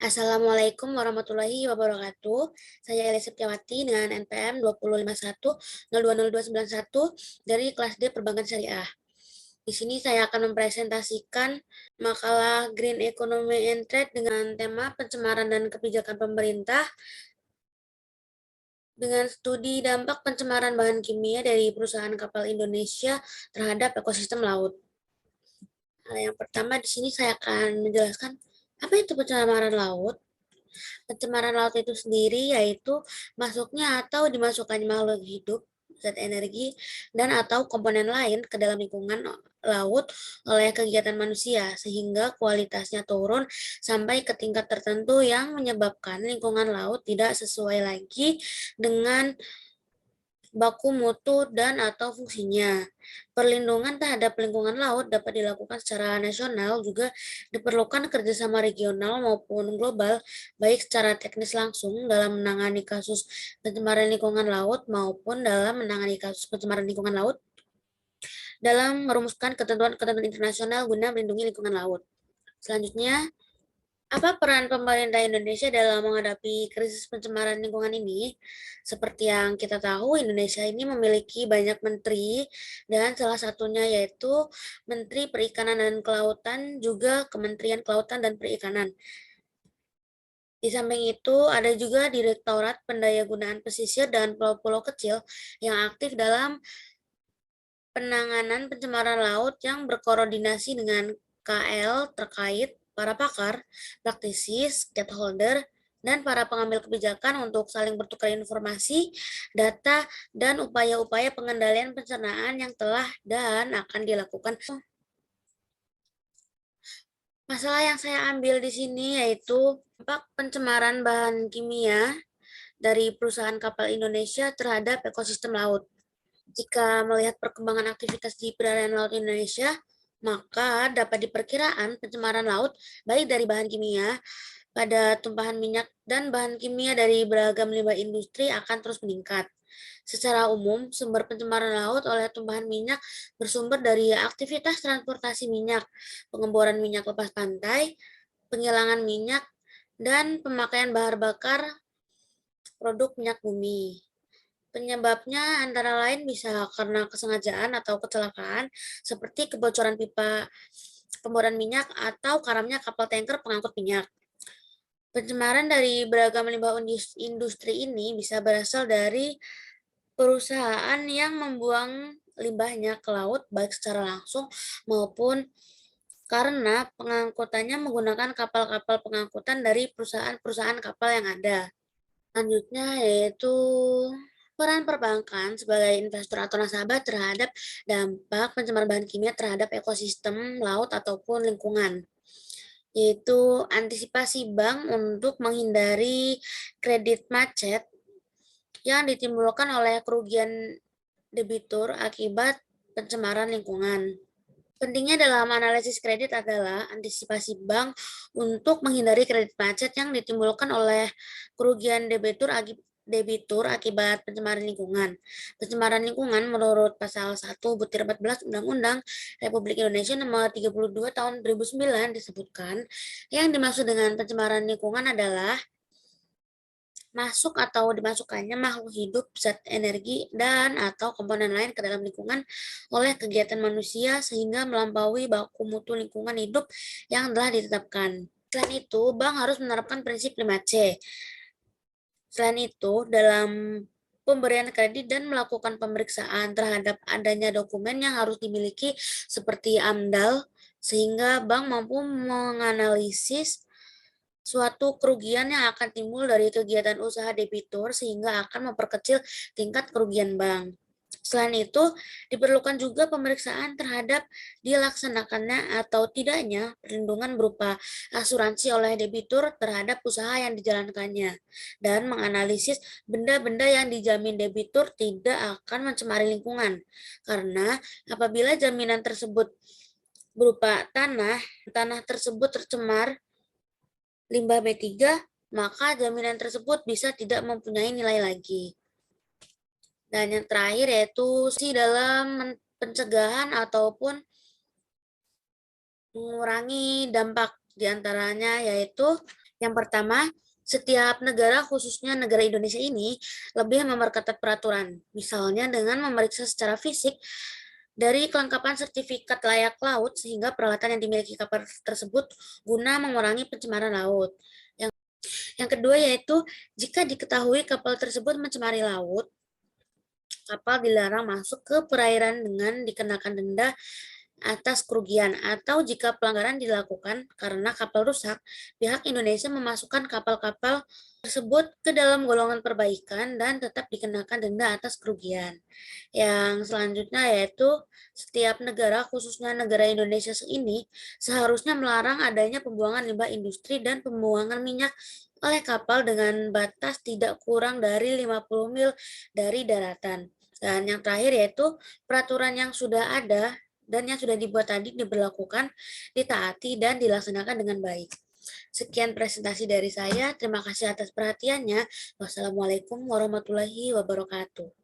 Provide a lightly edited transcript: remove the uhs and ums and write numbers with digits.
Assalamualaikum warahmatullahi wabarakatuh. Saya Elia Septiawati dengan NPM 2051020291 dari kelas D Perbankan Syariah. Di sini saya akan mempresentasikan makalah Green Economy and Trade dengan tema pencemaran dan kebijakan pemerintah dengan studi dampak pencemaran bahan kimia dari perusahaan kapal Indonesia terhadap ekosistem laut. Yang pertama di sini saya akan menjelaskan apa itu pencemaran laut. Pencemaran laut itu sendiri yaitu masuknya atau dimasukkannya makhluk hidup, zat energi, dan atau komponen lain ke dalam lingkungan laut oleh kegiatan manusia, sehingga kualitasnya turun sampai ke tingkat tertentu yang menyebabkan lingkungan laut tidak sesuai lagi dengan baku mutu dan atau fungsinya. Perlindungan terhadap lingkungan laut dapat dilakukan secara nasional, juga diperlukan kerjasama regional maupun global, baik secara teknis langsung dalam menangani kasus pencemaran lingkungan laut maupun dalam menangani kasus pencemaran lingkungan laut dalam merumuskan ketentuan-ketentuan internasional guna melindungi lingkungan laut. Selanjutnya, apa peran pemerintah Indonesia dalam menghadapi krisis pencemaran lingkungan ini? Seperti yang kita tahu, Indonesia ini memiliki banyak menteri, dan salah satunya yaitu Menteri Perikanan dan Kelautan, juga Kementerian Kelautan dan Perikanan. Di samping itu, ada juga Direktorat Pendayagunaan Pesisir dan Pulau-Pulau Kecil yang aktif dalam penanganan pencemaran laut yang berkoordinasi dengan KL terkait para pakar, praktisi, stakeholder, dan para pengambil kebijakan untuk saling bertukar informasi, data, dan upaya-upaya pengendalian pencernaan yang telah dan akan dilakukan. Masalah yang saya ambil di sini yaitu dampak pencemaran bahan kimia dari perusahaan kapal Indonesia terhadap ekosistem laut. Jika melihat perkembangan aktivitas di perairan laut Indonesia, maka dapat diperkirakan pencemaran laut baik dari bahan kimia pada tumpahan minyak dan bahan kimia dari beragam limbah industri akan terus meningkat. Secara umum, sumber pencemaran laut oleh tumpahan minyak bersumber dari aktivitas transportasi minyak, pengeboran minyak lepas pantai, penghilangan minyak, dan pemakaian bahan bakar produk minyak bumi. Penyebabnya antara lain bisa karena kesengajaan atau kecelakaan, seperti kebocoran pipa pemboran minyak atau karamnya kapal tanker pengangkut minyak. Pencemaran dari beragam limbah industri ini bisa berasal dari perusahaan yang membuang limbahnya ke laut, baik secara langsung maupun karena pengangkutannya menggunakan kapal-kapal pengangkutan dari perusahaan-perusahaan kapal yang ada. Selanjutnya yaitu peran perbankan sebagai investor atau nasabah terhadap dampak pencemaran bahan kimia terhadap ekosistem laut ataupun lingkungan, yaitu antisipasi bank untuk menghindari kredit macet yang ditimbulkan oleh kerugian debitur akibat pencemaran lingkungan. Pentingnya dalam analisis kredit adalah antisipasi bank untuk menghindari kredit macet yang ditimbulkan oleh kerugian debitur akibat pencemaran lingkungan. Pencemaran lingkungan menurut pasal 1 butir 14 Undang-Undang Republik Indonesia nomor 32 tahun 2009 disebutkan, yang dimaksud dengan pencemaran lingkungan adalah masuk atau dimasukkannya makhluk hidup, zat energi, dan atau komponen lain ke dalam lingkungan oleh kegiatan manusia sehingga melampaui baku mutu lingkungan hidup yang telah ditetapkan. Selain itu, bank harus menerapkan prinsip 5C. Selain itu, dalam pemberian kredit dan melakukan pemeriksaan terhadap adanya dokumen yang harus dimiliki seperti AMDAL, sehingga bank mampu menganalisis suatu kerugian yang akan timbul dari kegiatan usaha debitur sehingga akan memperkecil tingkat kerugian bank. Selain itu, diperlukan juga pemeriksaan terhadap dilaksanakannya atau tidaknya perlindungan berupa asuransi oleh debitur terhadap usaha yang dijalankannya, dan menganalisis benda-benda yang dijamin debitur tidak akan mencemari lingkungan. Karena apabila jaminan tersebut berupa tanah tersebut tercemar limbah B3, maka jaminan tersebut bisa tidak mempunyai nilai lagi. Dan yang terakhir yaitu dalam pencegahan ataupun mengurangi dampak, diantaranya yaitu Yang pertama, setiap negara, khususnya negara Indonesia ini, lebih memperketat peraturan, misalnya dengan memeriksa secara fisik dari kelengkapan sertifikat layak laut sehingga peralatan yang dimiliki kapal tersebut guna mengurangi pencemaran laut. Yang kedua yaitu jika diketahui kapal tersebut mencemari laut, kapal dilarang masuk ke perairan dengan dikenakan denda atas kerugian, atau jika pelanggaran dilakukan karena kapal rusak, pihak Indonesia memasukkan kapal-kapal tersebut ke dalam golongan perbaikan dan tetap dikenakan denda atas kerugian. Yang selanjutnya yaitu setiap negara, khususnya negara Indonesia ini, seharusnya melarang adanya pembuangan limbah industri dan pembuangan minyak oleh kapal dengan batas tidak kurang dari 50 mil dari daratan. Dan yang terakhir yaitu peraturan yang sudah ada dan yang sudah dibuat tadi diberlakukan, ditaati, dan dilaksanakan dengan baik. Sekian presentasi dari saya. Terima kasih atas perhatiannya. Wassalamualaikum warahmatullahi wabarakatuh.